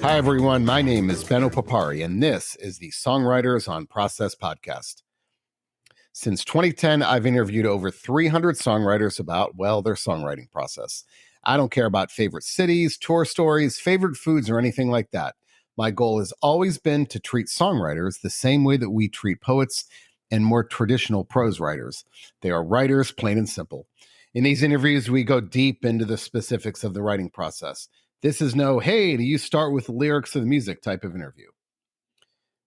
Hi, everyone. My name is Benno Papari, and this is the Songwriters on Process podcast. Since 2010, I've interviewed over 300 songwriters about, well, their songwriting process. I don't care about favorite cities, tour stories, favorite foods, or anything like that. My goal has always been to treat songwriters the same way that we treat poets and more traditional prose writers. They are writers, plain and simple. In these interviews, we go deep into the specifics of the writing process. This is no, hey, do you start with the lyrics of the music type of interview.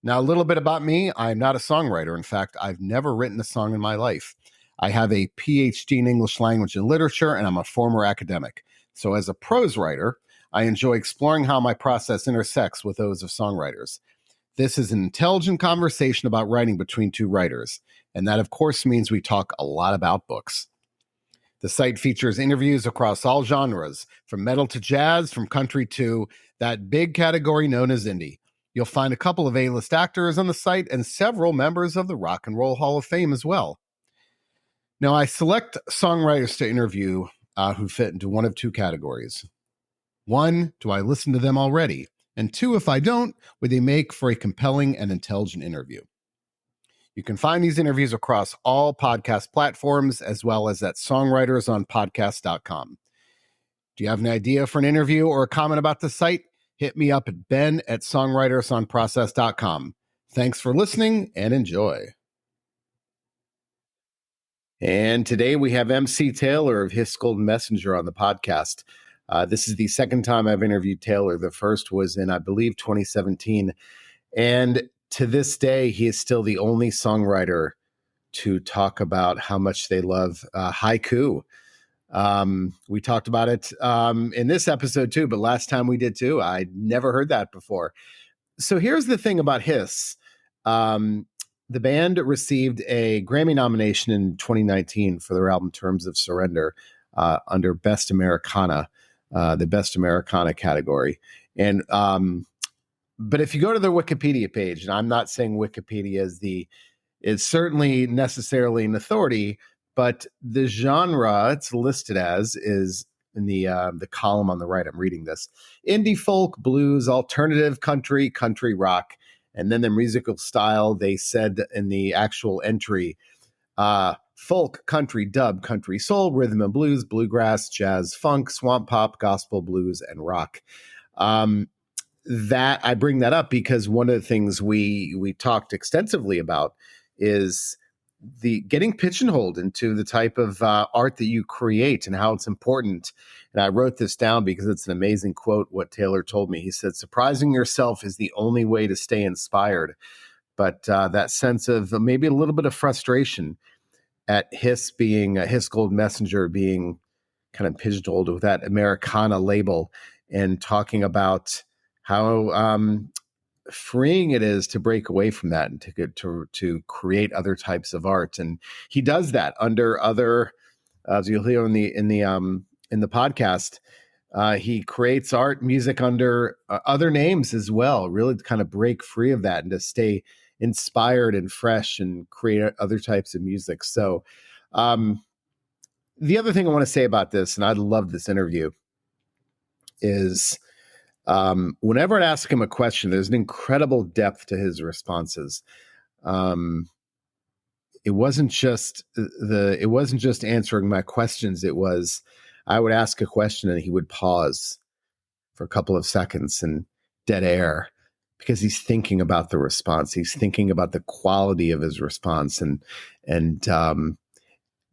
Now, a little bit about me. I'm not a songwriter. In fact, I've never written a song in my life. I have a PhD in English language and literature, and I'm a former academic. So as a prose writer, I enjoy exploring how my process intersects with those of songwriters. This is an intelligent conversation about writing between two writers, and that, of course, means we talk a lot about books. The site features interviews across all genres, from metal to jazz, from country to that big category known as indie. You'll find a couple of A-list actors on the site and several members of the Rock and Roll Hall of Fame as well. Now, I select songwriters to interview who fit into one of two categories. One, do I listen to them already? And two, if I don't, would they make for a compelling and intelligent interview? You can find these interviews across all podcast platforms, as well as at songwritersonpodcast.com. Do you have an idea for an interview or a comment about the site? Hit me up at ben@songwritersonprocess.com. Thanks for listening and enjoy. And today we have MC Taylor of Hiss Golden Messenger on the podcast. This is the second time I've interviewed Taylor. The first was in, I believe, 2017. And to this day, he is still the only songwriter to talk about how much they love haiku. We talked about it in this episode too, but last time we did too. I'd never heard that before. So here's the thing about Hiss. The band received a Grammy nomination in 2019 for their album Terms of Surrender under Best Americana, the Best Americana category. And but if you go to their Wikipedia page, and I'm not saying Wikipedia is certainly necessarily an authority, but the genre it's listed as is in the column on the right. I'm reading this: indie folk, blues, alternative, country, country rock, and then the musical style. They said in the actual entry, folk, country, dub, country soul, rhythm and blues, bluegrass, jazz, funk, swamp pop, gospel, blues, and rock. That I bring that up because one of the things we talked extensively about is the getting pigeonholed into the type of art that you create and how it's important. And I wrote this down because it's an amazing quote, what Taylor told me. He said, surprising yourself is the only way to stay inspired. But that sense of maybe a little bit of frustration at Hiss being Hiss Gold Messenger being kind of pigeonholed with that Americana label, and talking about how freeing it is to break away from that and to create other types of art. And he does that under other, as you'll hear in the podcast, he creates art music under other names as well, really to kind of break free of that and to stay inspired and fresh and create other types of music. So the other thing I want to say about this, and I love this interview, is whenever I'd ask him a question, there's an incredible depth to his responses. It wasn't just answering my questions. It was, I would ask a question and he would pause for a couple of seconds and dead air because he's thinking about the response. He's thinking about the quality of his response. And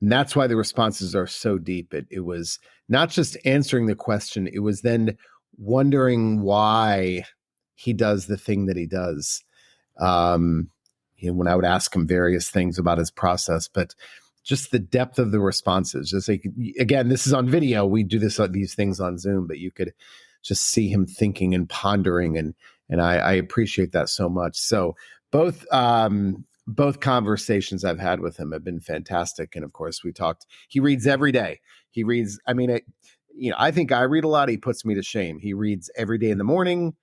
that's why the responses are so deep. It was not just answering the question. It was then wondering why he does the thing that he does. When I would ask him various things about his process, but just the depth of the responses. Just like, again, this is on video. We do these things on Zoom, but you could just see him thinking and pondering, and I appreciate that so much. So both conversations I've had with him have been fantastic, and of course we talked. He reads every day. He reads. I mean, I think I read a lot. He puts me to shame. He reads every day in the morning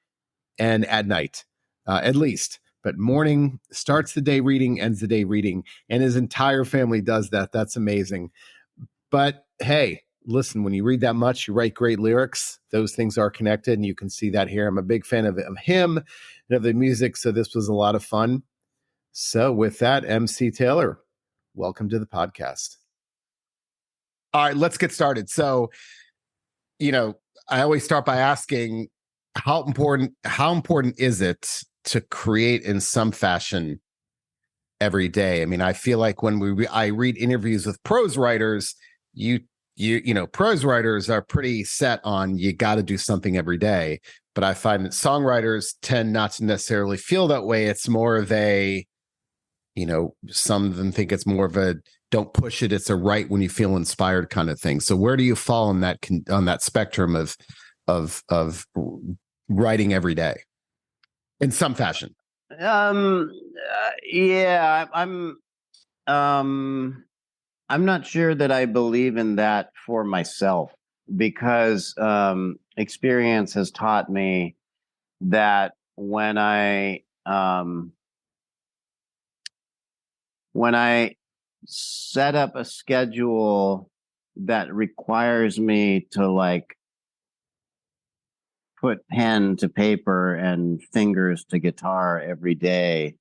and at night, at least. But morning starts the day reading, ends the day reading, and his entire family does that. That's amazing. But hey, listen, when you read that much, you write great lyrics. Those things are connected, and you can see that here. I'm a big fan of him and of the music, so this was a lot of fun. So with that, MC Taylor, welcome to the podcast. All right, let's get started. So, I always start by asking how important is it to create in some fashion every day? I mean, I feel like when I read interviews with prose writers, prose writers are pretty set on you got to do something every day. But I find that songwriters tend not to necessarily feel that way. It's more of a, some of them think it's more of a don't push it. It's a write when you feel inspired kind of thing. So where do you fall on that spectrum of writing every day in some fashion? Yeah, I'm not sure that I believe in that for myself, because experience has taught me that when I set up a schedule that requires me to like put pen to paper and fingers to guitar every day,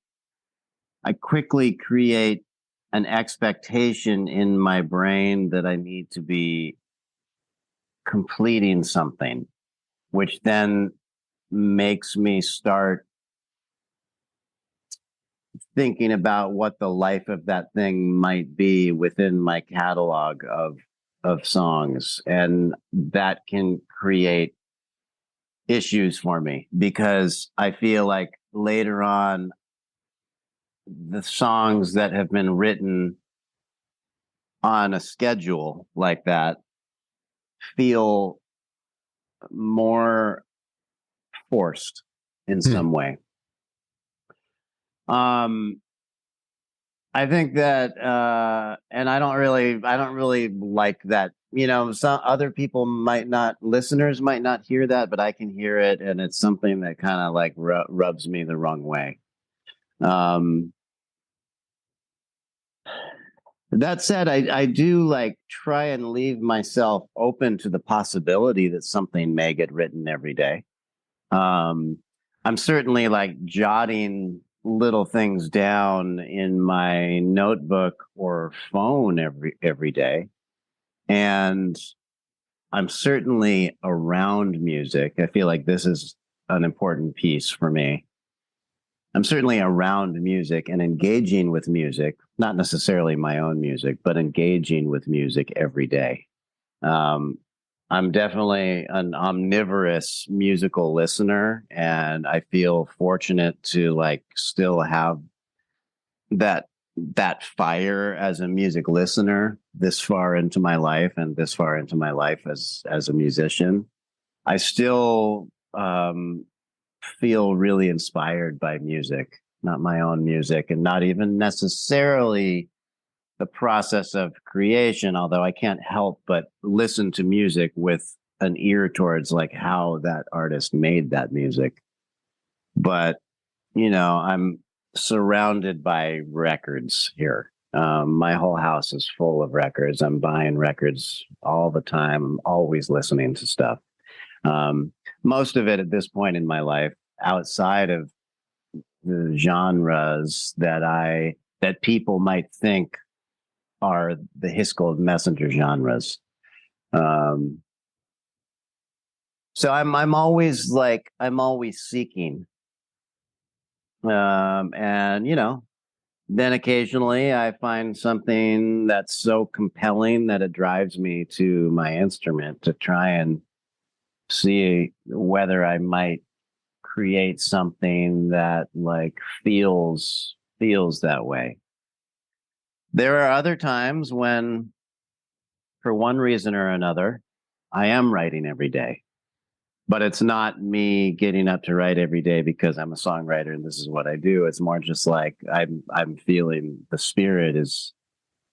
I quickly create an expectation in my brain that I need to be completing something, which then makes me start thinking about what the life of that thing might be within my catalog of songs. And that can create issues for me, because I feel like later on, the songs that have been written on a schedule like that feel more forced in some way. I think that, and I don't really like that. Some other people listeners might not hear that, but I can hear it, and it's something that kind of like rubs me the wrong way. That said, I do like try and leave myself open to the possibility that something may get written every day. I'm certainly like jotting little things down in my notebook or phone every day. And I'm certainly around music. I feel like this is an important piece for me. I'm certainly around music and engaging with music, not necessarily my own music, but engaging with music every day. I'm definitely an omnivorous musical listener, and I feel fortunate to like still have that fire as a music listener this far into my life, and this far into my life as a musician. I still feel really inspired by music, not my own music, and not even necessarily the process of creation, although I can't help but listen to music with an ear towards like how that artist made that music. But, I'm surrounded by records here. My whole house is full of records. I'm buying records all the time. I'm always listening to stuff. Most of it at this point in my life, outside of the genres that people might think are the Hiscold Messenger genres. So I'm always seeking. And then occasionally I find something that's so compelling that it drives me to my instrument to try and see whether I might create something that like feels that way. There are other times when, for one reason or another, I am writing every day. But it's not me getting up to write every day because I'm a songwriter and this is what I do. It's more just like I'm feeling the spirit is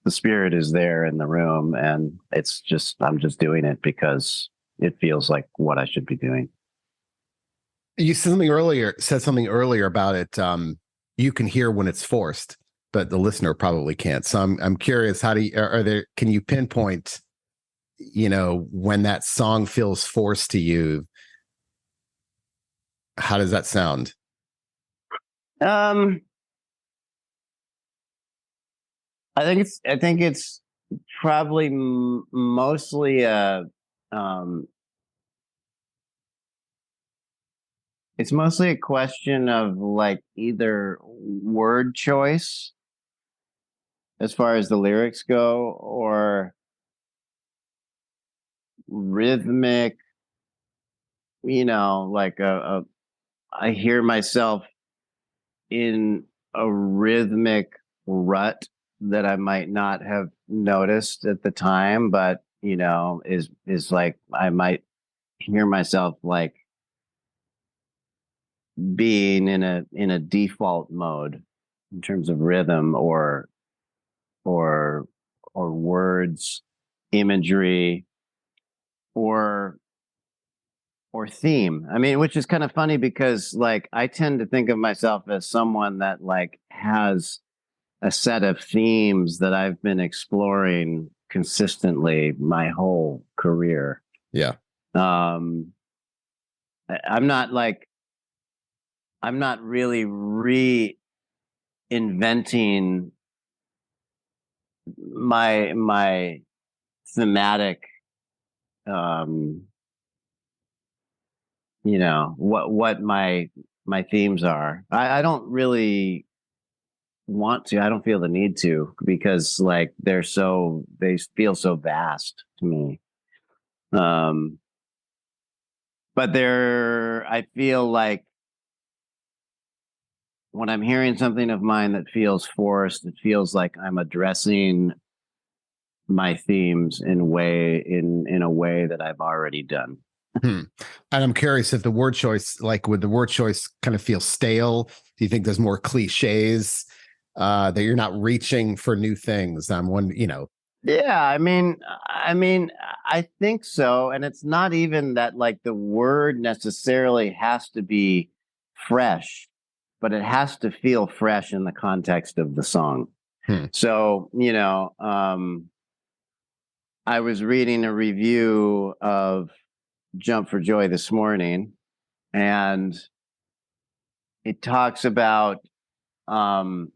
there in the room, and I'm just doing it because it feels like what I should be doing. You said something earlier about it. You can hear when it's forced, but the listener probably can't. So I'm curious, can you pinpoint when that song feels forced to you, how does that sound? Um, I think it's probably mostly um, it's mostly a question of like either word choice as far as the lyrics go, or rhythmic, like I hear myself in a rhythmic rut that I might not have noticed at the time, but is like I might hear myself like being in a default mode in terms of rhythm or or words, imagery, or theme. I mean, which is kind of funny because like I tend to think of myself as someone that like has a set of themes that I've been exploring consistently my whole career. Yeah. Um I'm not like I'm not really reinventing my thematic um what my themes are. I don't really want to. I don't feel the need to, because like they feel so vast to me. Um but I feel like when I'm hearing something of mine that feels forced, it feels like I'm addressing my themes in a way that I've already done. Hmm. And I'm curious if the word choice, like, would the word choice kind of feel stale? Do you think there's more cliches that you're not reaching for new things? I'm one. Yeah, I think so. And it's not even that like the word necessarily has to be fresh, but it has to feel fresh in the context of the song. Hmm. So, I was reading a review of Jump for Joy this morning, and it talks about um,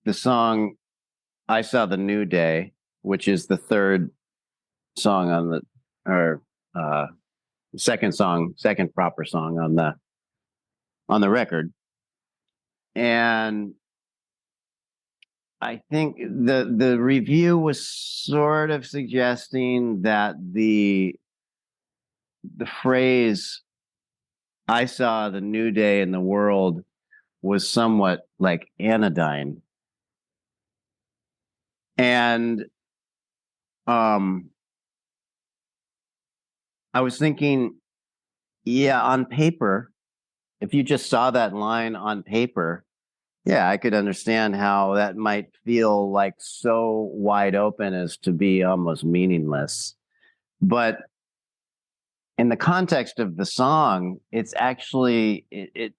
the song I Saw the New Day, which is the third song on or uh, second proper song on the record. And I think the review was sort of suggesting that the phrase "I saw the new day in the world" was somewhat like anodyne. And um I was thinking, yeah, on paper, if you just saw that line on paper, yeah, I could understand how that might feel like so wide open as to be almost meaningless. But in the context of the song, it's actually it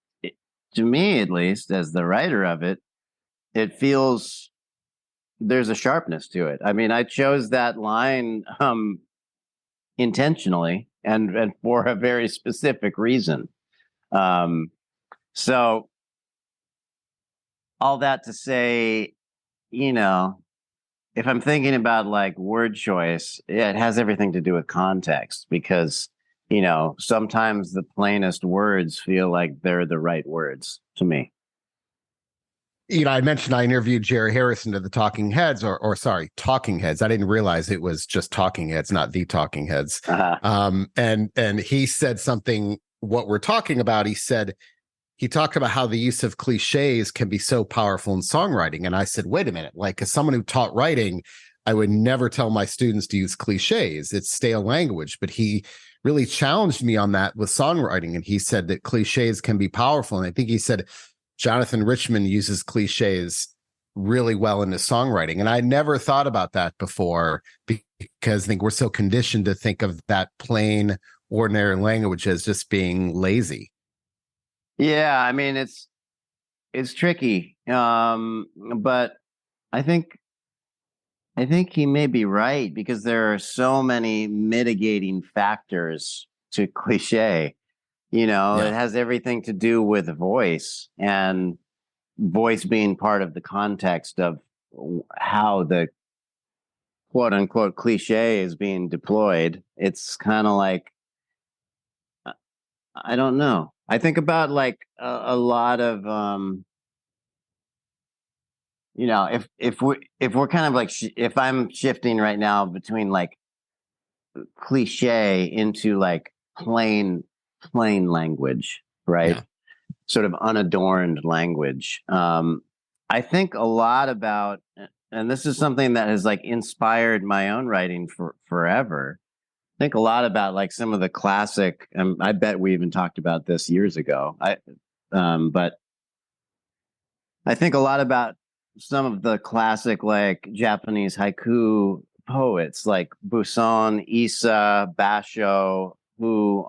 to me, at least as the writer of it, it feels there's a sharpness to it. I mean, I chose that line intentionally and for a very specific reason. Um, so all that to say, you know, if I'm thinking about like word choice, yeah, it has everything to do with context, because, sometimes the plainest words feel like they're the right words to me. I mentioned I interviewed Jerry Harrison of the Talking Heads, or sorry, Talking Heads. I didn't realize it was just Talking Heads, not the Talking Heads. Uh-huh. And he said something. What we're talking about, he talked about how the use of cliches can be so powerful in songwriting. And I said, wait a minute, like, as someone who taught writing, I would never tell my students to use cliches. It's stale language. But he really challenged me on that with songwriting. And he said that cliches can be powerful. And I think he said Jonathan Richman uses cliches really well in his songwriting. And I never thought about that before, because I think we're so conditioned to think of that plain, ordinary language as just being lazy. Yeah, I mean it's tricky. But I think I think he may be right, because there are so many mitigating factors to cliche. It Yeah. has everything to do with voice, and voice being part of the context of how the quote unquote cliche is being deployed. It's kind of like, I don't know. I think about like a lot of if we're kind of like if I'm shifting right now between like cliche into like plain language, right? Yeah. Sort of unadorned language. I think a lot about, and this is something that has like inspired my own writing for forever. I think a lot about like some of the classic. I bet we even talked about this years ago. But I think a lot about some of the classic like Japanese haiku poets like Buson, Issa, Basho, who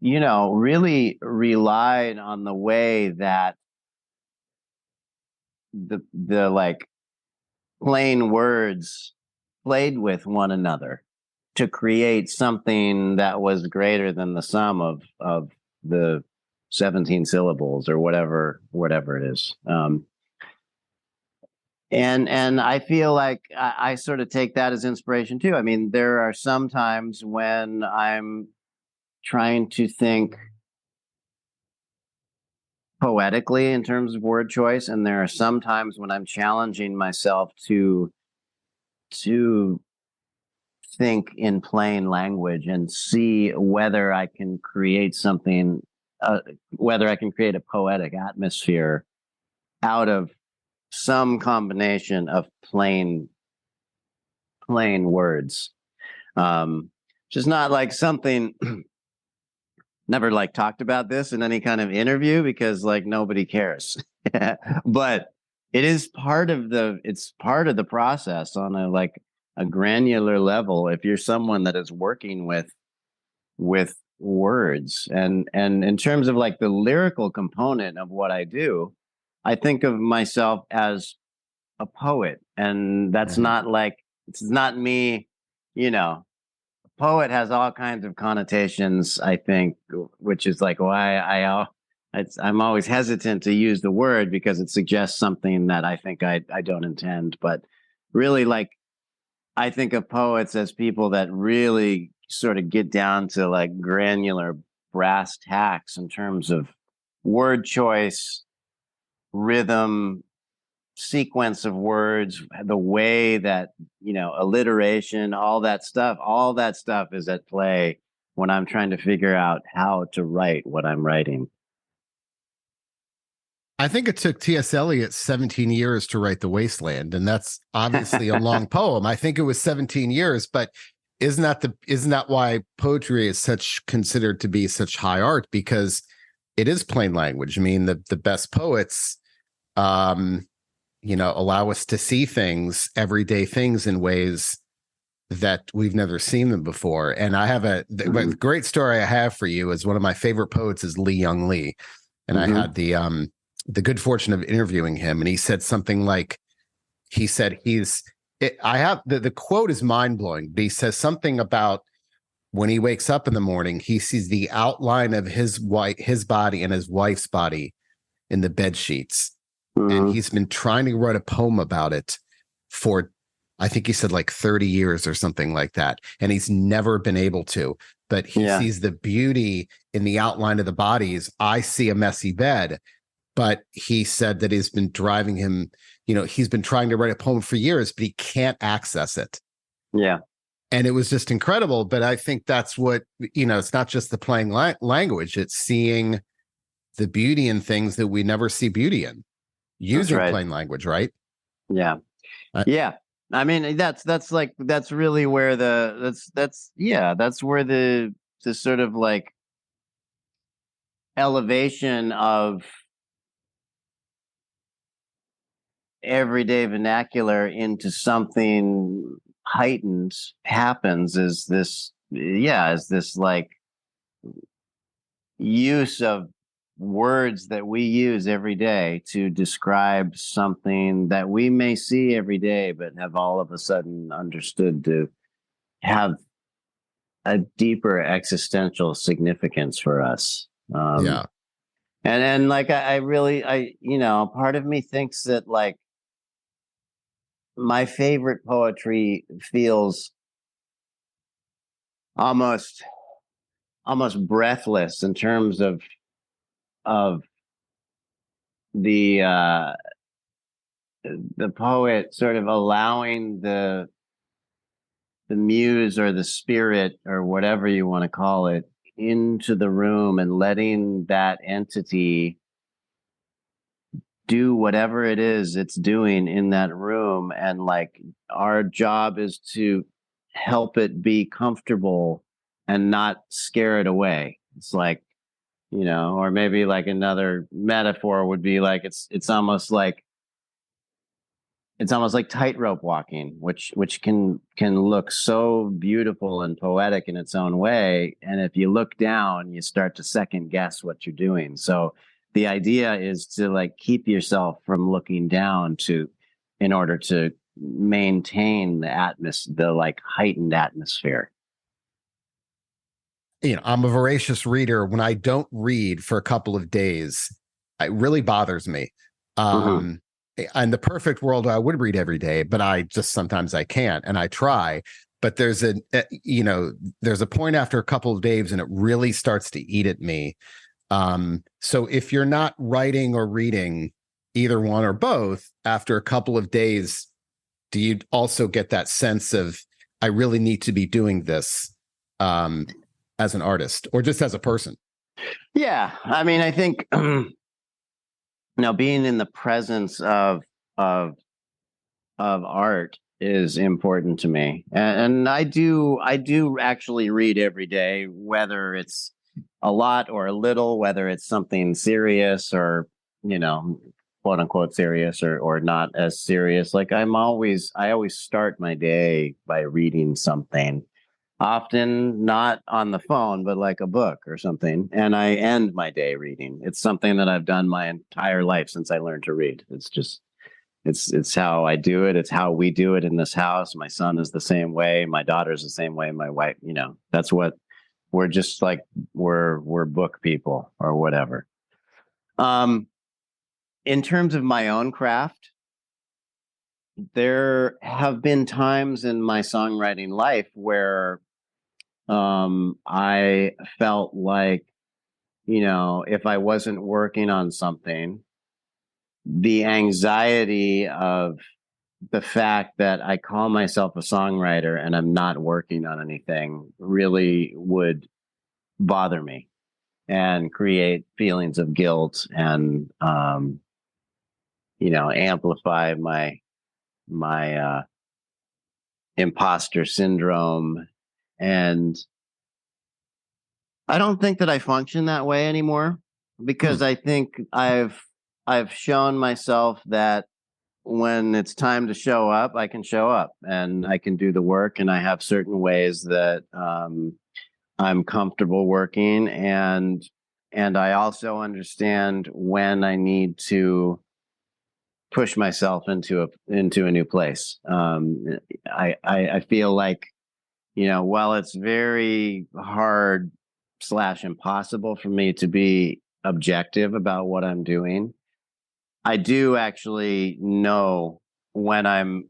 really relied on the way that the like plain words played with one another to create something that was greater than the sum of the 17 syllables or whatever it is. And I feel like I sort of take that as inspiration too. I mean, there are some times when I'm trying to think poetically in terms of word choice, and there are some times when I'm challenging myself to think in plain language and see whether I can create something, whether I can create a poetic atmosphere out of some combination of plain words. Just not like something. Never like talked about this in any kind of interview because like nobody cares. But it is it's part of the process on a granular level. If you're someone that is working with words, and in terms of like the lyrical component of what I do, I think of myself as a poet, and that's Mhm. not like, it's not me, you know. Poet has all kinds of connotations, I think, which is like why I'm always hesitant to use the word, because it suggests something that I think I don't intend. But really, like, I think of poets as people that really sort of get down to like granular brass tacks in terms of word choice, rhythm, sequence of words, the way that, alliteration, all that stuff is at play when I'm trying to figure out how to write what I'm writing. I think it took T.S. Eliot 17 years to write The Wasteland, and that's obviously a long poem. I think it was 17 years, but isn't that why poetry is such considered to be such high art? Because it is plain language. I mean, the best poets, um, allow us to see things, everyday things, in ways that we've never seen them before. And I have the great story I have for you is one of my favorite poets is Lee Young Lee, and I had the good fortune of interviewing him, and he said something like, he said I have the quote is mind blowing, but he says something about when he wakes up in the morning, he sees the outline of his body and his wife's body in the bed sheets, and Mm-hmm. he's been trying to write a poem about it for, I think he said like 30 years or something like that, and he's never been able to. But he Yeah. sees the beauty in the outline of the bodies. I see a messy bed, but he said that it's been driving him, he's been trying to write a poem for years, but he can't access it. Yeah. And it was just incredible. But I think that's what, it's not just the playing language, it's seeing the beauty in things that we never see beauty in, That's using right. plain language, right? Yeah. Uh, Yeah. I mean, that's really where that's where the sort of like elevation of everyday vernacular into something heightened happens, is this like use of words that we use every day to describe something that we may see every day, but have all of a sudden understood to have a deeper existential significance for us. Yeah. And like, I really, part of me thinks that like my favorite poetry feels almost breathless in terms of the poet sort of allowing the muse or the spirit or whatever you want to call it into the room and letting that entity do whatever it is it's doing in that room. And like, our job is to help it be comfortable and not scare it away. It's like, or maybe like another metaphor would be like, it's almost like tightrope walking, which can look so beautiful and poetic in its own way. And if you look down, you start to second guess what you're doing. So the idea is to like keep yourself from looking down in order to maintain the like heightened atmosphere. I'm a voracious reader. When I don't read for a couple of days, it really bothers me. Mm-hmm. In the perfect world, I would read every day, but I just sometimes I can't, and I try. But there's a point after a couple of days, and it really starts to eat at me. So if you're not writing or reading, either one or both, after a couple of days, do you also get that sense of I really need to be doing this as an artist or just as a person? Yeah, I mean, I think now being in the presence of art is important to me, and I do actually read every day, whether it's a lot or a little, whether it's something serious or quote unquote serious or not as serious. Like I always start my day by reading something, often not on the phone, but like a book or something, and I end my day reading. It's something that I've done my entire life since I learned to read. It's how I do it. It's how we do it in this house. My son is the same way. My daughter's the same way. My wife, that's what we're just like. We're book people or whatever. In terms of my own craft, there have been times in my songwriting life where I felt like, if I wasn't working on something, the anxiety of the fact that I call myself a songwriter and I'm not working on anything really would bother me and create feelings of guilt and, amplify my imposter syndrome. And I don't think that I function that way anymore, because I think I've shown myself that when it's time to show up, I can show up and I can do the work, and I have certain ways that I'm comfortable working, and I also understand when I need to push myself into a new place. I feel like, while it's very hard / impossible for me to be objective about what I'm doing, I do actually know when I'm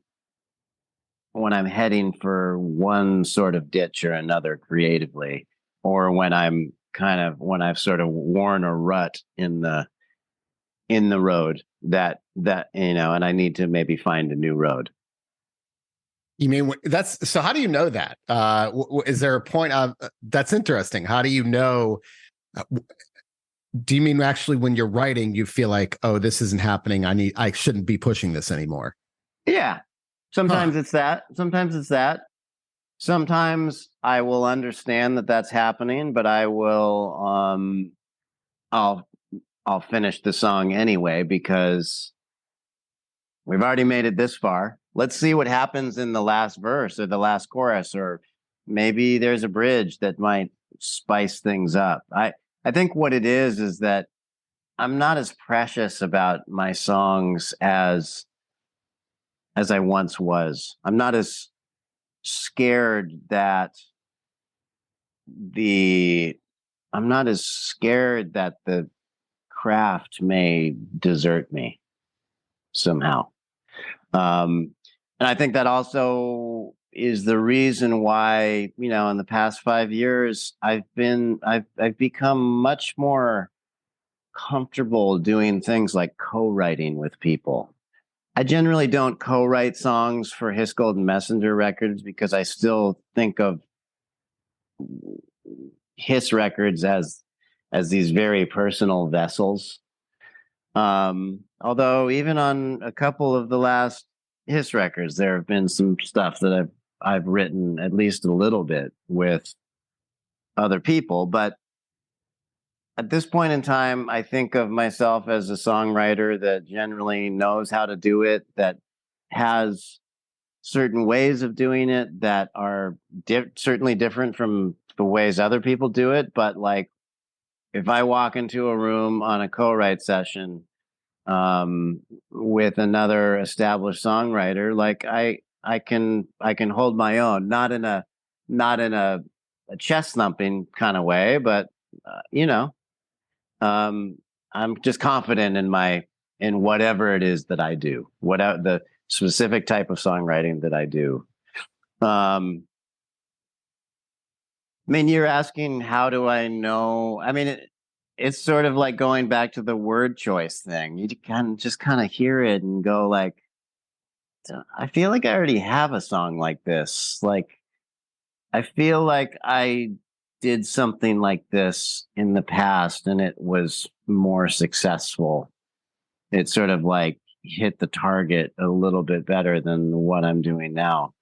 heading for one sort of ditch or another creatively, or when I've sort of worn a rut in the road that and I need to maybe find a new road. You mean that's so? How do you know that? Is there a point of that's interesting? How do you know? Do you mean actually when you're writing, you feel like, oh, this isn't happening. I shouldn't be pushing this anymore. Yeah. Sometimes it's that. Sometimes it's that. Sometimes I will understand that that's happening, but I will I'll finish the song anyway because we've already made it this far. Let's see what happens in the last verse or the last chorus, or maybe there's a bridge that might spice things up. I think what it is that not as precious about my songs as I once was. I'm not as scared that the I'm not as scared that the craft may desert me somehow. And I think that also is the reason why, in the past 5 years, I've become much more comfortable doing things like co-writing with people. I generally don't co-write songs for Hiss Golden Messenger records because I still think of Hiss records as these very personal vessels. Although even on a couple of the last Hiss records, there have been some stuff that I've written at least a little bit with other people. But at this point in time, I think of myself as a songwriter that generally knows how to do it, that has certain ways of doing it that are certainly different from the ways other people do it. But like, if I walk into a room on a co-write session with another established songwriter, like I can hold my own, not in a chest thumping kind of way, but I'm just confident in whatever it is that I do, whatever the specific type of songwriting that I do. I mean, you're asking, how do I know? I mean, it's sort of like going back to the word choice thing. You can just kind of hear it and go like, I feel like I already have a song like this. Like, I feel like I did something like this in the past and it was more successful. It sort of like hit the target a little bit better than what I'm doing now.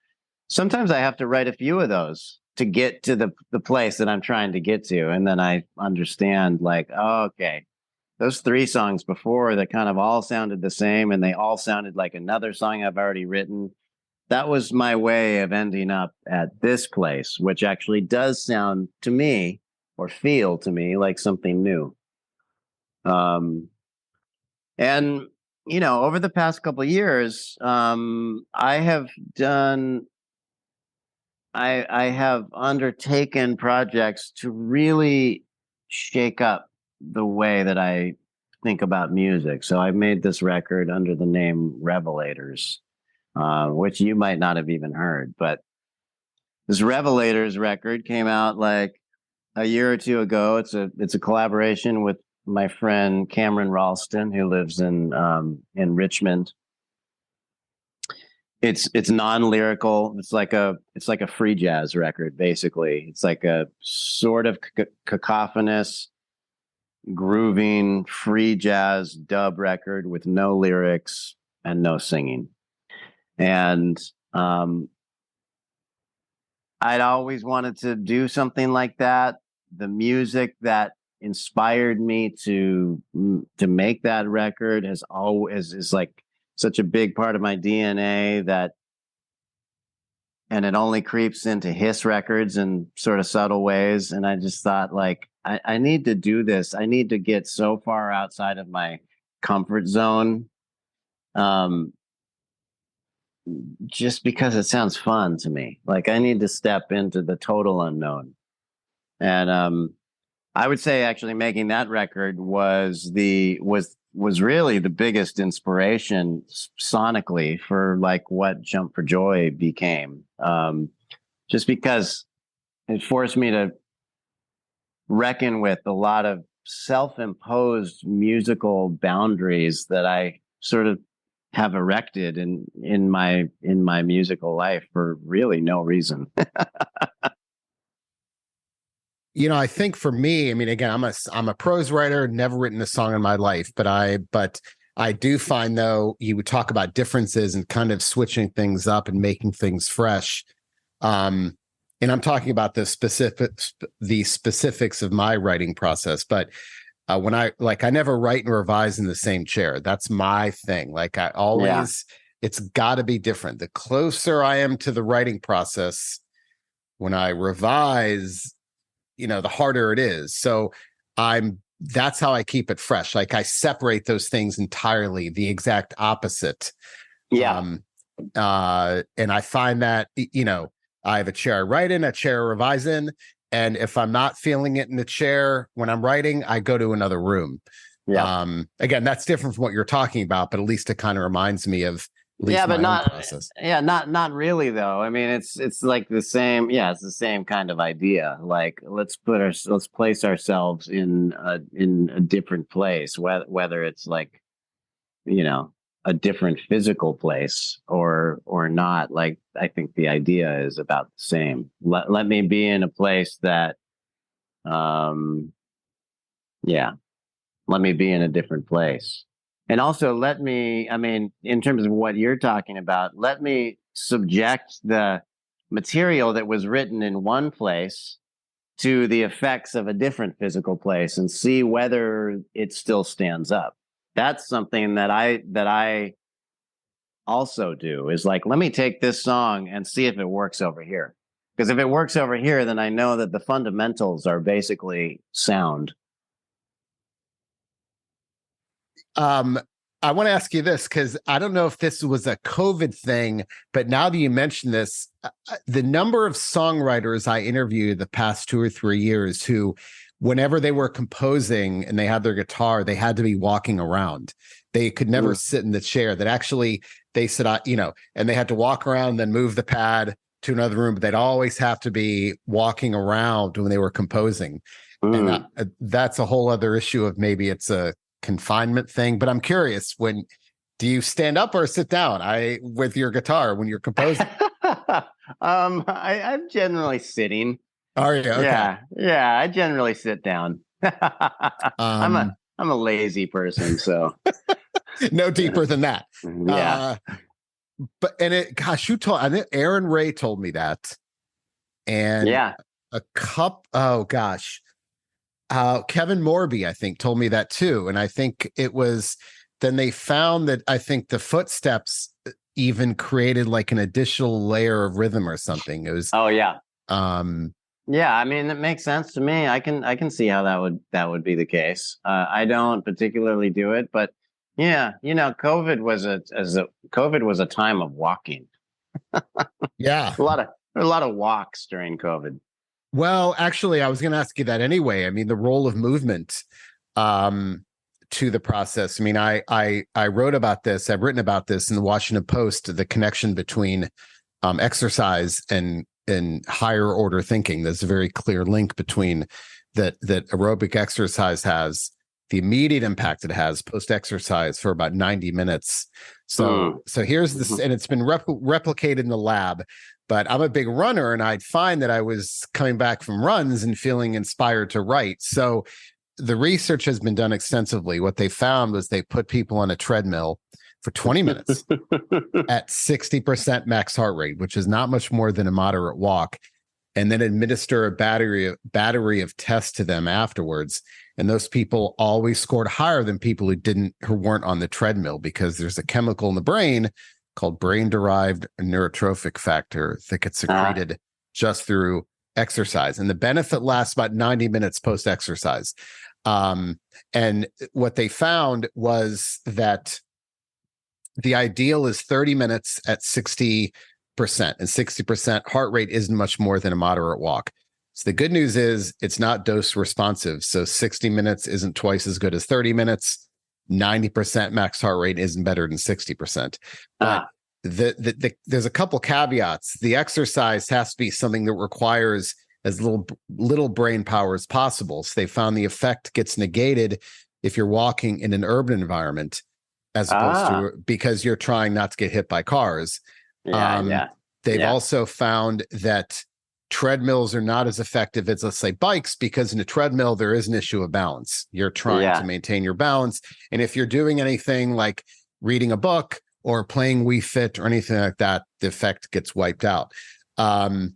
Sometimes I have to write a few of those to get to the place that I'm trying to get to. And then I understand like, oh, okay, those 3 songs before that kind of all sounded the same and they all sounded like another song I've already written. That was my way of ending up at this place, which actually does sound to me or feel to me like something new. And, over the past couple of years, I have undertaken projects to really shake up the way that I think about music. So I made this record under the name Revelators, which you might not have even heard. But this Revelators record came out like a year or two ago. It's a collaboration with my friend Cameron Ralston, who lives in Richmond. It's non-lyrical. It's like a free jazz record, basically. It's like a sort of cacophonous, grooving free jazz dub record with no lyrics and no singing. And I'd always wanted to do something like that. The music that inspired me to make that record has always is like such a big part of my DNA and it only creeps into Hiss records in sort of subtle ways. And I just thought like, I need to do this. I need to get so far outside of my comfort zone. Just because it sounds fun to me. Like I need to step into the total unknown. And I would say actually making that record was really the biggest inspiration sonically for like what Jump for Joy became. Just because it forced me to reckon with a lot of self-imposed musical boundaries that I sort of have erected in my musical life for really no reason. I think for me, I mean, again, I'm a prose writer, never written a song in my life, but I do find, though, you would talk about differences and kind of switching things up and making things fresh. And I'm talking about the specifics of my writing process, but when I never write and revise in the same chair. That's my thing. Like I always, It's got to be different. The closer I am to the writing process, when I revise, the harder it is. So I'm that's how I keep it fresh. Like I separate those things entirely, the exact opposite. Yeah. And I find that, I have a chair I write in, a chair I revise in. And if I'm not feeling it in the chair when I'm writing, I go to another room. Yeah. Again, that's different from what you're talking about, but at least it kind of reminds me of at least but my own not, process. not really though. I mean, it's like the same. Yeah, it's the same kind of idea. Like let's place ourselves in a different place, whether it's like, a different physical place or not. Like I think the idea is about the same. Let me be in a place that, yeah, let me be in a different place. And also let me, I mean, in terms of what you're talking about, let me subject the material that was written in one place to the effects of a different physical place and see whether it still stands up. That's something that I also do, is like, let me take this song and see if it works over here. Because if it works over here, then I know that the fundamentals are basically sound. I want to ask you this because I don't know if this was a COVID thing, but now that you mention this, the number of songwriters I interviewed the past 2 or 3 years who, whenever they were composing and they had their guitar, they had to be walking around. They could never sit in the chair. That actually they said, and they had to walk around, then move the pad to another room, but they'd always have to be walking around when they were composing. And that's a whole other issue of maybe it's a confinement thing, but I'm curious, do you stand up or sit down with your guitar when you're composing? I'm generally sitting. Are you? Okay. Yeah, I generally sit down. I'm a lazy person, so no deeper than that. Yeah. I think Aaron Ray told me that. And Kevin Morby, I think, told me that too. And I think it was, then they found that I think the footsteps even created like an additional layer of rhythm or something. It was, yeah, I mean, it makes sense to me. I can see how that would be the case. I don't particularly do it, but yeah, COVID was a time of walking. Yeah. a lot of walks during COVID. Well, actually, I was going to ask you that anyway. I mean, the role of movement to the process. I mean, I wrote about this. I've written about this in the Washington Post, the connection between exercise and higher order thinking. There's a very clear link between that aerobic exercise has, the immediate impact it has post-exercise for about 90 minutes. So here's this, and it's been replicated in the lab. But I'm a big runner, and I'd find that I was coming back from runs and feeling inspired to write. So the research has been done extensively. What they found was they put people on a treadmill for 20 minutes at 60% max heart rate, which is not much more than a moderate walk, and then administer a battery of tests to them afterwards. And those people always scored higher than people who weren't on the treadmill, because there's a chemical in the brain called brain-derived neurotrophic factor that gets secreted just through exercise. And the benefit lasts about 90 minutes post-exercise. And what they found was that the ideal is 30 minutes at 60%, and 60% heart rate isn't much more than a moderate walk. So the good news is it's not dose responsive. So 60 minutes isn't twice as good as 30 minutes. 90% max heart rate isn't better than 60%. But there's a couple caveats. The exercise has to be something that requires as little brain power as possible. So they found the effect gets negated if you're walking in an urban environment, as opposed to because you're trying not to get hit by cars. They've also found that treadmills are not as effective as, let's say, bikes, because in a treadmill, there is an issue of balance. You're trying to maintain your balance. And if you're doing anything like reading a book or playing Wii Fit or anything like that, the effect gets wiped out. And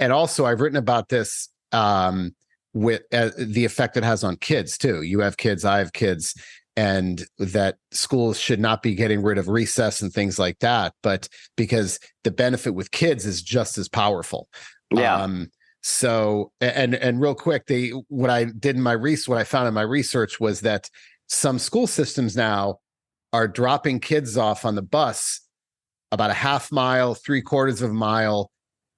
also, I've written about this with the effect it has on kids too. You have kids, I have kids, and that schools should not be getting rid of recess and things like that, but because the benefit with kids is just as powerful. So, and real quick, what I found in my research was that some school systems now are dropping kids off on the bus about a half mile, 3/4 of a mile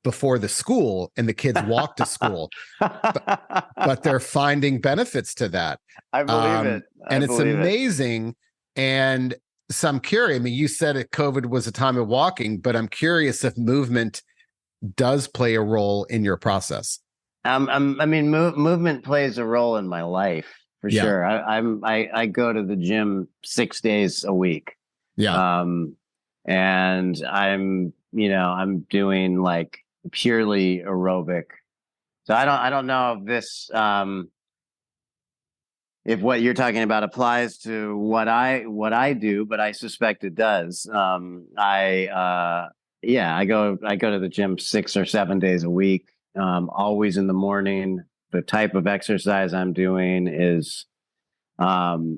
before the school, and the kids walk to school. But they're finding benefits to that. I believe it. And it's amazing. And so I'm curious. I mean, you said that COVID was a time of walking, but I'm curious if movement does play a role in your process. I mean, movement plays a role in my life for sure. I go to the gym 6 days a week. Yeah. And I'm doing like purely aerobic. So I don't know if this, if what you're talking about applies to what I do, but I suspect it does. I go to the gym 6 or 7 days a week, always in the morning. The type of exercise I'm doing is aerobic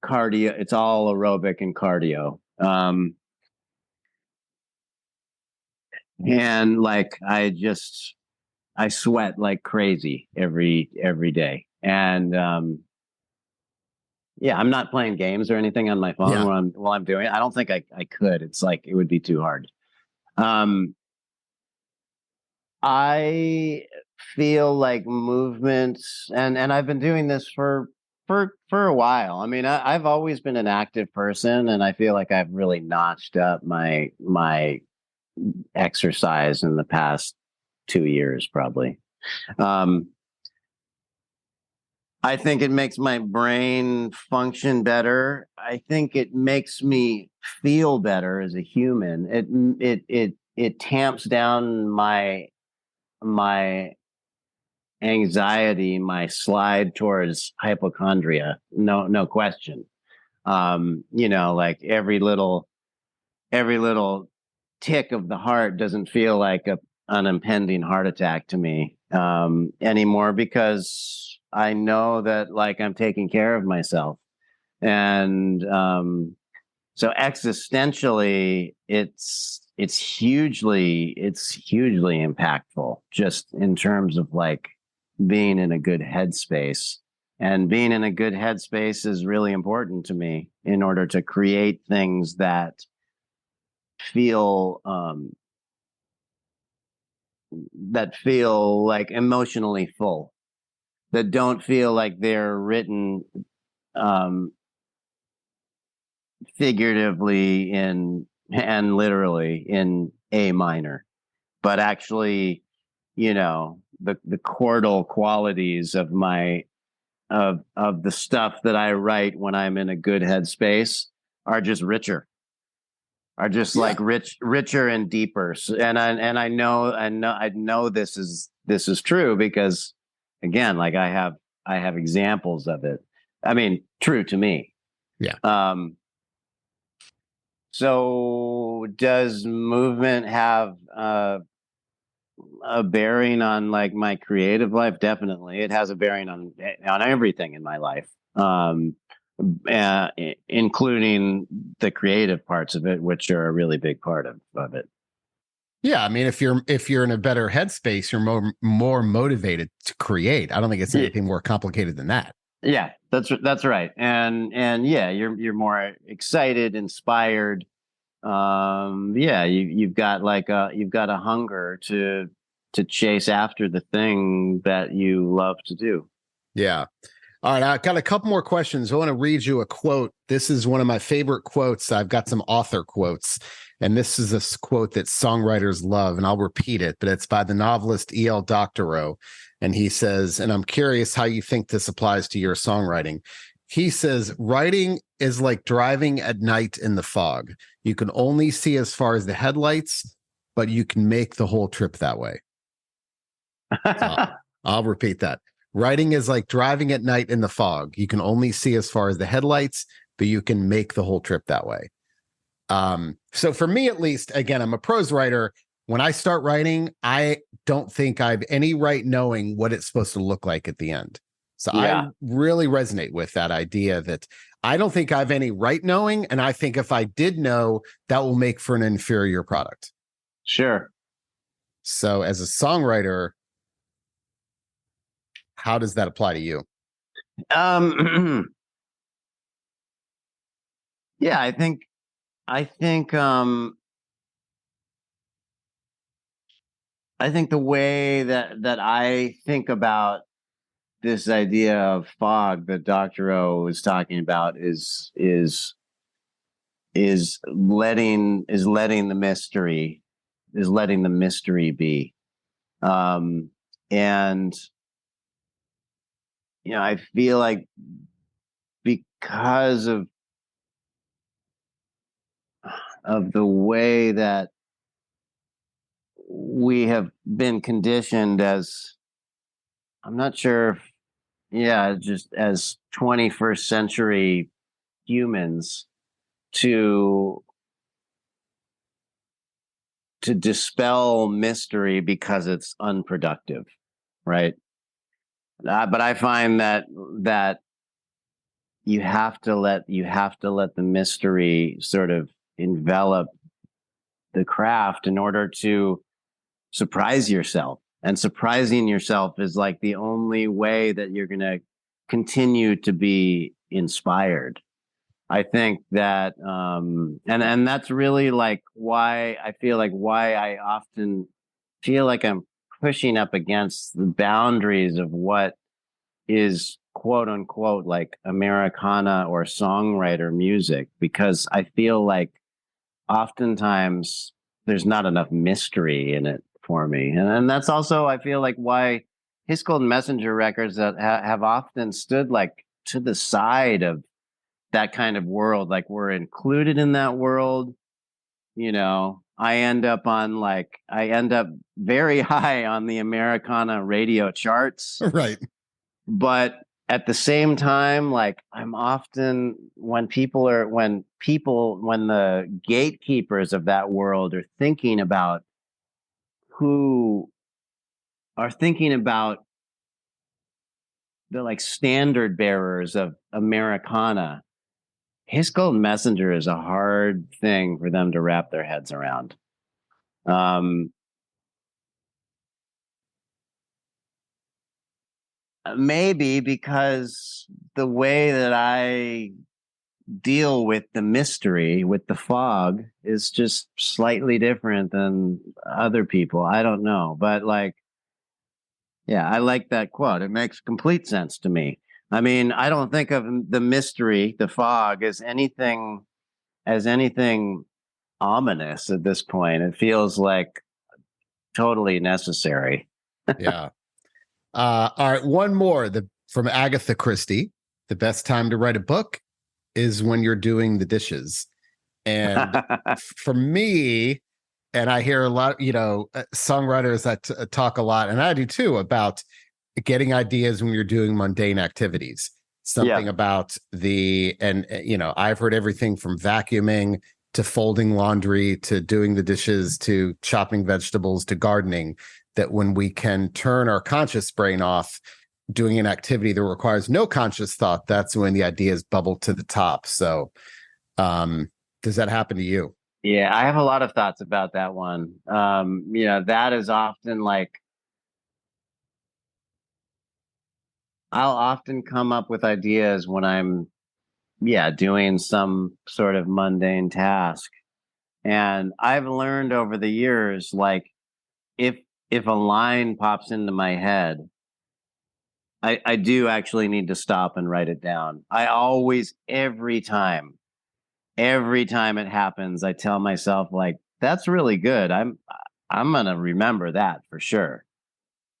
cardio. It's all aerobic and cardio. And like I sweat like crazy every day. And I'm not playing games or anything on my phone while I'm doing it. I don't think I could. It's like it would be too hard. I feel like movement, and I've been doing this for a while. I mean, I've always been an active person, and I feel like I've really notched up my exercise in the past 2 years, probably. I think it makes my brain function better. I think it makes me feel better as a human. It tamps down my anxiety, my slide towards hypochondria. No question. Like every little tick of the heart doesn't feel like an impending heart attack to me anymore, because I know that like I'm taking care of myself. And so existentially, it's hugely impactful, just in terms of like being in a good headspace. And being in a good headspace is really important to me in order to create things that feel like emotionally full, that don't feel like they're written figuratively and literally in A minor, but actually, the chordal qualities of of the stuff that I write when I'm in a good headspace are just richer, like richer and deeper. And I know this is true, because again, like I have examples of it. I mean, true to me. Yeah. So does movement have a bearing on like my creative life? Definitely. It has a bearing on everything in my life. Including the creative parts of it, which are a really big part of it. Yeah, I mean, if you're in a better headspace, you're more motivated to create. I don't think it's anything more complicated than that. Yeah, that's right. And yeah, you're more excited, inspired. You've got a hunger to chase after the thing that you love to do. Yeah. All right, I've got a couple more questions. I want to read you a quote. This is one of my favorite quotes. I've got some author quotes, and this is a quote that songwriters love, and I'll repeat it, but it's by the novelist E.L. Doctorow, and he says, and I'm curious how you think this applies to your songwriting. He says, writing is like driving at night in the fog. You can only see as far as the headlights, but you can make the whole trip that way. So I'll repeat that. Writing is like driving at night in the fog. You can only see as far as the headlights, but you can make the whole trip that way. So for me, at least, again, I'm a prose writer. When I start writing, I don't think I have any right knowing what it's supposed to look like at the end. So I really resonate with that idea that I don't think I have any right knowing. And I think if I did know, that will make for an inferior product. Sure. So as a songwriter, how does that apply to you? Yeah, I think I think the way that I think about this idea of fog that Dr. O was talking about is letting the mystery be. Um, and I feel like because of the way that we have been conditioned as, I'm not sure if, yeah, just as 21st century humans to dispel mystery because it's unproductive, right? But I find that you have to let the mystery sort of envelop the craft in order to surprise yourself. And surprising yourself is like the only way that you're going to continue to be inspired. I think that, and that's really like why I feel like why I often feel like I'm pushing up against the boundaries of what is quote unquote like Americana or songwriter music, because I feel like oftentimes there's not enough mystery in it for me. And that's also, I feel like, why His Golden Messenger records that have often stood like to the side of that kind of world. Like we're included in that world. I end up very high on the Americana radio charts, Right. but at the same time, like I'm often when the gatekeepers of that world are thinking about who are thinking about the like standard bearers of Americana, His Golden Messenger is a hard thing for them to wrap their heads around. Um, Maybe because the way that I deal with the mystery, with the fog, is just slightly different than other people. I don't know. But like, yeah, I like that quote. It makes complete sense to me. I mean, I don't think of the mystery, the fog, as anything ominous at this point. It feels like totally necessary. Yeah. All right, one more. The From Agatha Christie. The best time to write a book is when you're doing the dishes. And for me, and I hear a lot, songwriters that talk a lot, and I do too, about getting ideas when you're doing mundane activities. Something Yeah. about I've heard everything from vacuuming to folding laundry to doing the dishes to chopping vegetables to gardening, that when we can turn our conscious brain off doing an activity that requires no conscious thought, that's when the ideas bubble to the top. So, does that happen to you? Yeah, I have a lot of thoughts about that one. That is often like I'll often come up with ideas when I'm, yeah, doing some sort of mundane task. And I've learned over the years, like if if a line pops into my head, I do actually need to stop and write it down. I always, every time it happens, I tell myself like, that's really good. I'm gonna remember that for sure.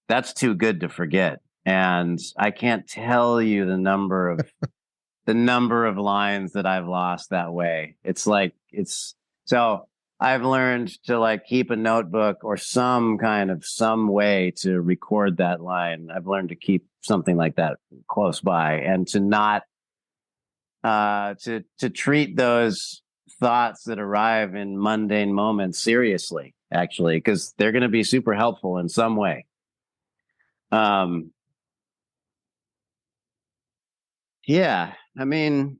That's too good to forget. And I can't tell you the number of lines that I've lost that way. It's like so I've learned to like keep a notebook or some way to record that line. I've learned to keep something like that close by and to not to treat those thoughts that arrive in mundane moments seriously, actually, because they're going to be super helpful in some way. Um, yeah, I mean,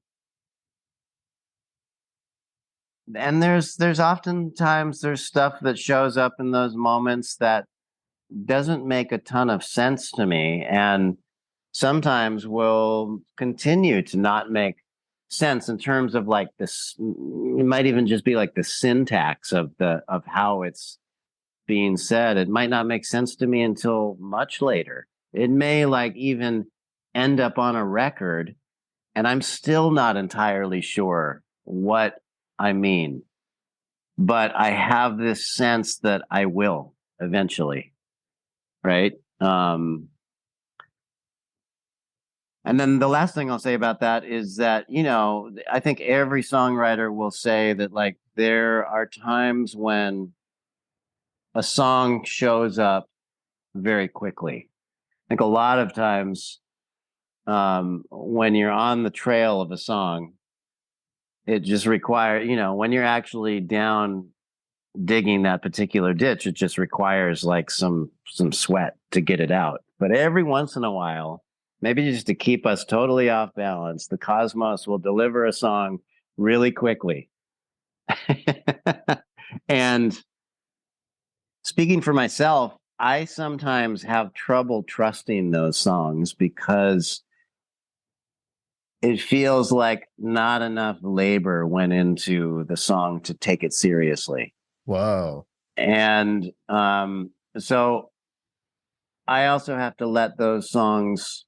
and there's oftentimes there's stuff that shows up in those moments that doesn't make a ton of sense to me, and sometimes will continue to not make sense in terms of like this. It might even just be like the syntax of how it's being said. It might not make sense to me until much later. It may like even end up on a record, and I'm still not entirely sure what I mean, but I have this sense that I will eventually, right? And then the last thing I'll say about that is that, I think every songwriter will say that like there are times when a song shows up very quickly. I think a lot of times when you're on the trail of a song, it just requires, when you're actually down digging that particular ditch, it just requires like some sweat to get it out. But every once in a while, maybe just to keep us totally off balance, the cosmos will deliver a song really quickly. And speaking for myself, I sometimes have trouble trusting those songs because it feels like not enough labor went into the song to take it seriously. Whoa. And so I also have to let those songs,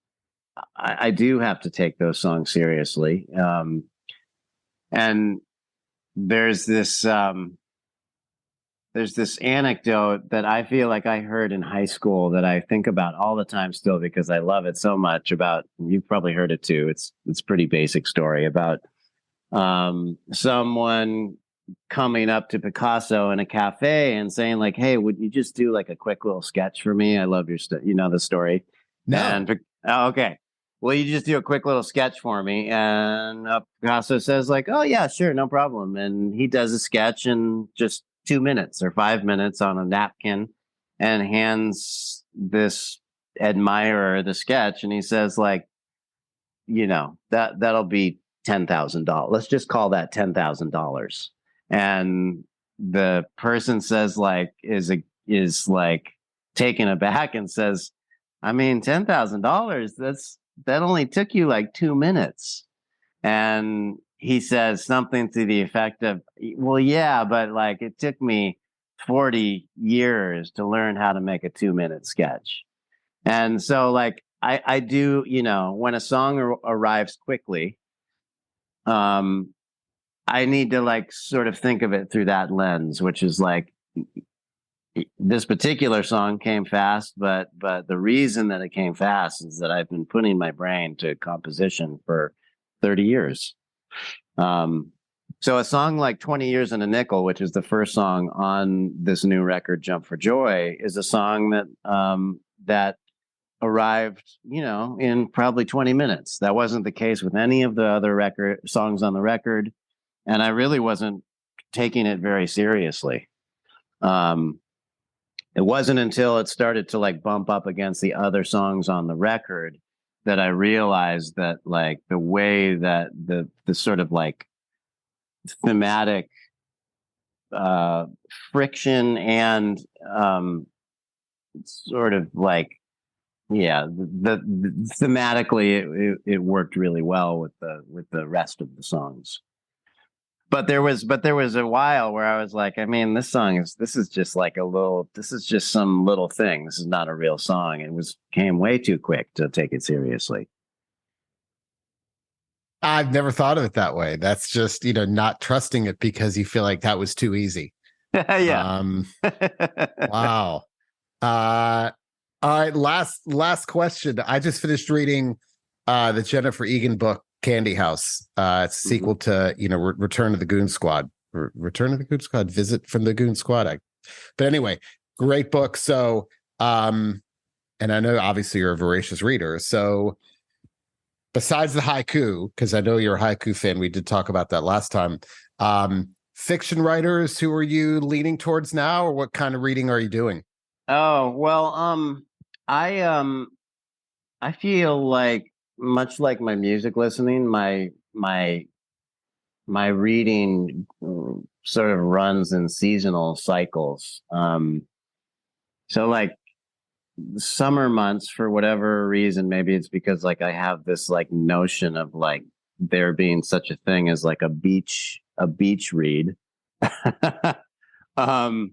I do have to take those songs seriously. And there's this anecdote that I feel like I heard in high school that I think about all the time still because I love it so much. About, you've probably heard it too. It's pretty basic story about someone coming up to Picasso in a cafe and saying like, "Hey, would you just do like a quick little sketch for me? I love your stuff." You know the story. No. And oh, okay. Well, you just do a quick little sketch for me, and Picasso says like, "Oh yeah, sure, no problem." And he does a sketch in just 2 minutes or 5 minutes on a napkin, and hands this admirer the sketch, and he says like, that'll be $10,000. Let's just call that $10,000. And the person says like is like taken aback and says, I mean, $10,000, that only took you like 2 minutes. And he says something to the effect of, well, yeah, but like it took me 40 years to learn how to make a 2-minute sketch. And so like I do, when a song arrives quickly, I need to like sort of think of it through that lens, which is like this particular song came fast, but the reason that it came fast is that I've been putting my brain to composition for 30 years. So a song like 20 Years and a Nickel, which is the first song on this new record, Jump for Joy, is a song that arrived, in probably 20 minutes. That wasn't the case with any of the other songs on the record. And I really wasn't taking it very seriously. It wasn't until it started to like bump up against the other songs on the record that I realized that like the way that the sort of like thematic friction and sort of like, yeah, the thematically it worked really well with the rest of the songs. But there was a while where I was like, I mean, this is just some little thing. This is not a real song. It came way too quick to take it seriously. I've never thought of it that way. That's just, not trusting it because you feel like that was too easy. Yeah. Wow. All right. Last question. I just finished reading the Jennifer Egan book, Candy House. It's a sequel to, Return of the Goon Squad. Return of the Goon Squad, Visit from the Goon Squad. But anyway, great book. So, and I know obviously you're a voracious reader. So besides the haiku, because I know you're a haiku fan, we did talk about that last time. Fiction writers, who are you leaning towards now, or what kind of reading are you doing? Oh, well, I feel like much like my music listening, my my reading sort of runs in seasonal cycles. So like summer months, for whatever reason, maybe it's because like I have this like notion of like there being such a thing as like a beach read. um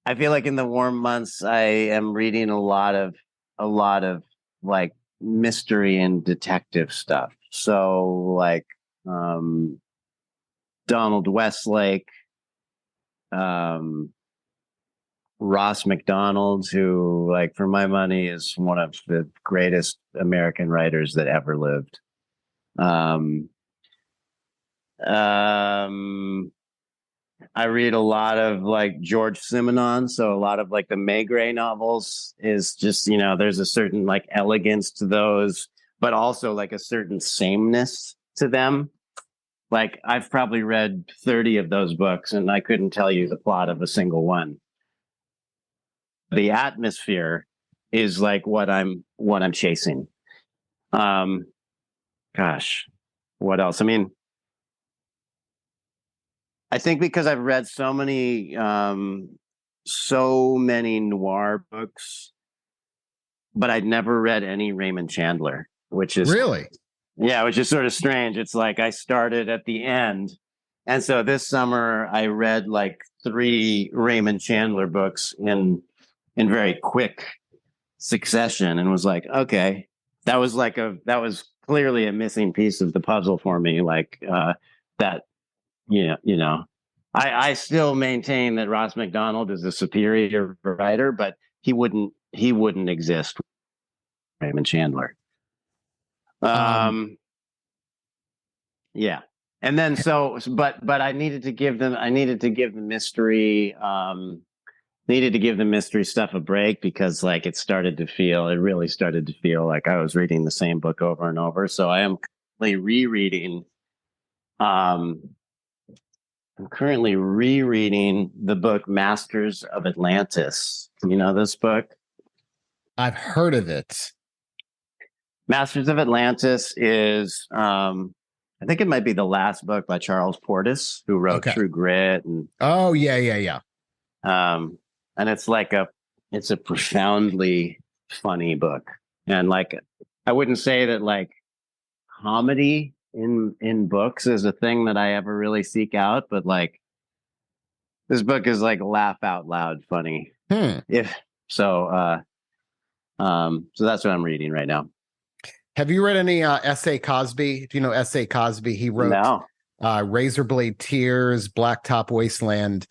I feel like in the warm months I am reading a lot of like mystery and detective stuff. So like um Donald Westlake, um Ross McDonald, who, like, for my money, is one of the greatest American writers that ever lived. Um, um, I read a lot of like George Simenon, so a lot of like the Maigret novels is just, there's a certain like elegance to those, but also like a certain sameness to them. Like I've probably read 30 of those books and I couldn't tell you the plot of a single one. The atmosphere is like what I'm chasing. Um, gosh, what else? I mean, I think because I've read so many noir books, but I'd never read any Raymond Chandler, which is Really? yeah, which is sort of strange. It's like I started at the end. And so this summer I read like three Raymond Chandler books in very quick succession and was like, okay, that was clearly a missing piece of the puzzle for me. Like that, I still maintain that Ross McDonald is a superior writer, but he wouldn't exist with Raymond Chandler. Um, Yeah. And then but I needed to give the mystery needed to give the mystery stuff a break because like it really started to feel like I was reading the same book over and over. So um I'm currently rereading the book Masters of Atlantis. You know this book? I've heard of it. Masters of Atlantis is I think it might be the last book by Charles Portis, who wrote Okay. True Grit and Oh, yeah. um and it's a profoundly funny book. And like I wouldn't say that like comedy in books is a thing that I ever really seek out, but like this book is like laugh out loud funny. Hmm. If so so that's what I'm reading right now. Have you read any S.A. Cosby? Do you know S.A. Cosby? He wrote No. Razorblade Tears, Blacktop Wasteland.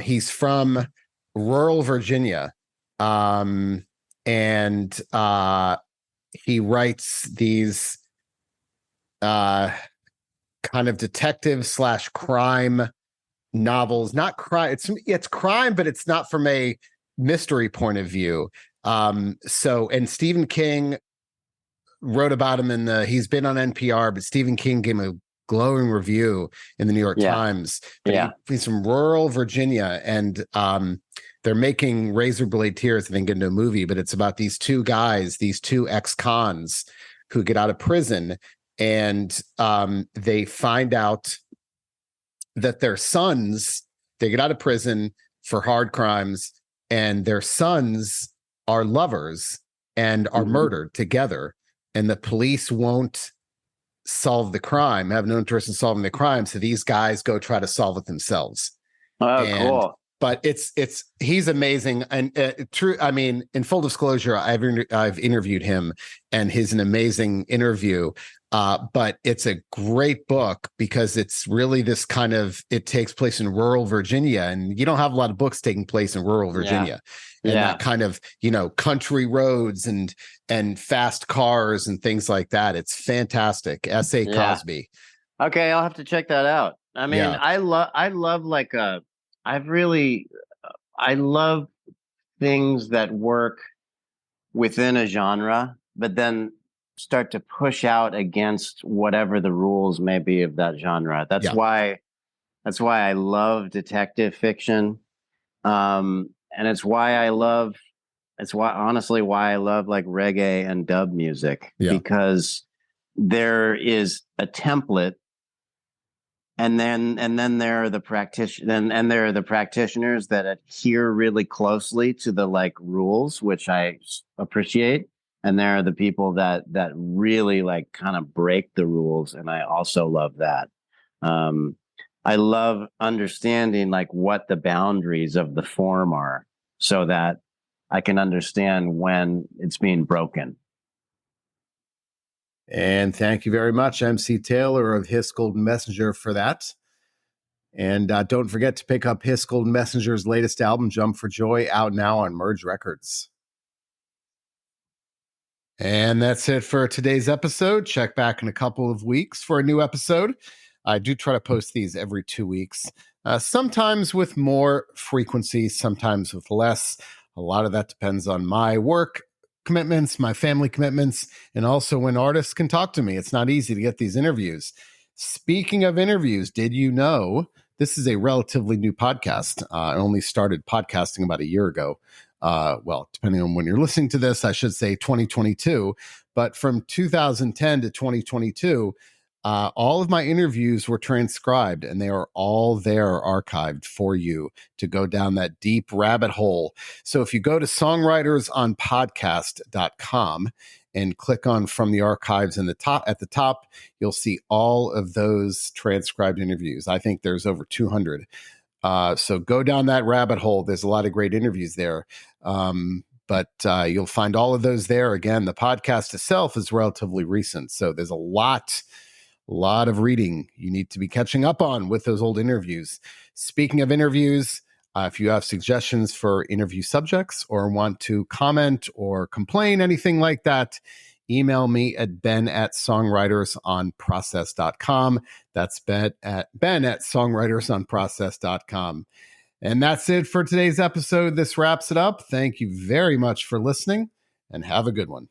He's from rural Virginia. Um, and he writes these kind of detective slash crime novels. Not crime. It's crime, but it's not from a mystery point of view. And Stephen King wrote about him he's been on NPR, but Stephen King gave him a glowing review in the New York Yeah. Times. But Yeah. he's from rural Virginia, and they're making Razorblade Tears, I think, into a movie, but it's about these two guys, these two ex-cons who get out of prison, and they find out that their sons, they get out of prison for hard crimes, and their sons are lovers and are murdered together. And the police won't solve the crime, have no interest in solving the crime. So these guys go try to solve it themselves. Oh, And cool. but he's amazing. And true, I mean, in full disclosure, I've interviewed him, and he's an amazing interview. But it's a great book because it's really this kind of, it takes place in rural Virginia, and you don't have a lot of books taking place in rural Virginia. And that kind of, country roads and fast cars and things like that. It's fantastic. S.A. Cosby. Okay, I'll have to check that out. I mean, Yeah. I love like I love things that work within a genre, but then start to push out against whatever the rules may be of that genre. That's why I love detective fiction. And it's why honestly why I love like reggae and dub music, Yeah. because there is a template, and then there are the there are the practitioners that adhere really closely to the like rules, which I appreciate. And there are the people that really like kind of break the rules, and I also love that. I love understanding like what the boundaries of the form are, so that I can understand when it's being broken. And thank you very much, MC Taylor of Hiss Golden Messenger, for that. And don't forget to pick up Hiss Golden Messenger's latest album, Jump for Joy, out now on Merge Records. And that's it for today's episode. Check back in a couple of weeks for a new episode. I do try to post these every 2 weeks, sometimes with more frequency, sometimes with less. A lot of that depends on my work commitments, my family commitments, and also when artists can talk to me. It's not easy to get these interviews. Speaking of interviews, did you know this is a relatively new podcast? I only started podcasting about a year ago. Well, depending on when you're listening to this, I should say 2022. But from 2010 to 2022, all of my interviews were transcribed, and they are all there archived for you to go down that deep rabbit hole. So if you go to songwritersonpodcast.com and click on From the Archives at the top, you'll see all of those transcribed interviews. I think there's over 200. So go down that rabbit hole. There's a lot of great interviews there. But you'll find all of those there. Again, the podcast itself is relatively recent, so there's a lot of reading you need to be catching up on with those old interviews. Speaking of interviews, if you have suggestions for interview subjects or want to comment or complain, anything like that, email me at ben@songwritersonprocess.com. That's ben@songwritersonprocess.com. And that's it for today's episode. This wraps it up. Thank you very much for listening, and have a good one.